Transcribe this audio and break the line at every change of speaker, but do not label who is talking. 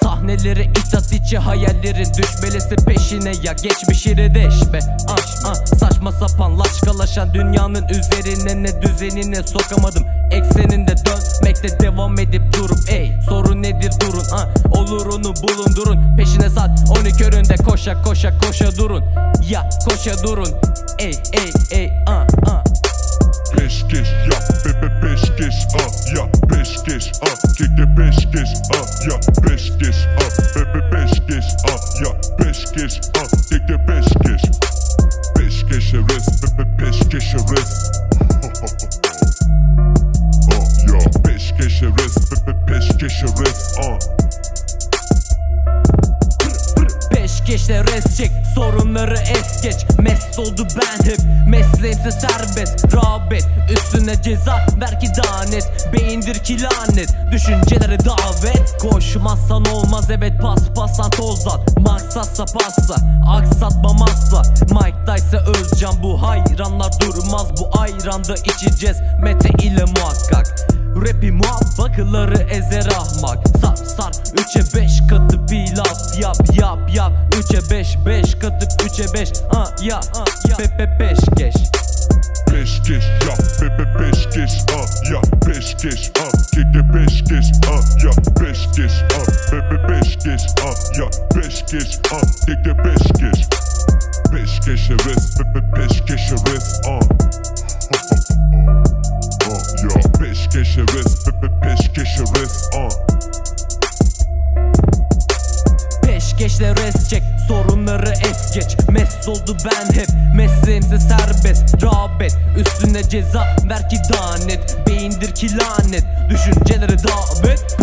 Sahneleri itat içi hayallerin düşmelesi peşine ya geçmişini deşme. Saçma sapan laçkalaşan dünyanın üzerine ne düzenine sokamadım. Ekseninde dönmekte devam edip durup sorun nedir durun olur onu bulundurun. Peşine saat 12 önünde koşa koşa koşa durun. Ya koşa durun
Peşkeş ya peşkeş ya peşkeş keke peşkeş ya peşkeş peşkeş ya peşkeş keke peşkeş peşkeşe res peşkeşe res ya peşkeşe res peşkeşe res
Peşkeşle res çek, sorunları es geç. Mest oldu ben hep, mesleğimse serbest. Rağbet, üstüne ceza ver ki daha net. Beyindir ki lanet, düşüncelere davet. Koşmazsan olmaz evet paspaslan tozat. Maksatsa passa, aksatmam asla. Mike Tyson Özcan bu hayranlar durmaz. Bu ayranda içeceğiz Mete ile muhakkak. Rapi muhabbakları ezer ahmak. Sar 3'e 5 katı pilav yap 3'e 5 katı 3'e 5 ya peşkeş.
Peşkeş ya peşkeş ya peşkeş keke peşkeş ya peşkeş peşkeş ya peşkeş keke peşkeş peşkeşe res peşkeşe res ya peşkeşe res peşkeşe res
Peşkeşle res çek, sorunları es geç. Mest oldu ben hep, mesleğimse serbest. Rağbet, üstüne ceza ver ki daha net. Beyindir ki lanet, düşüncelere davet.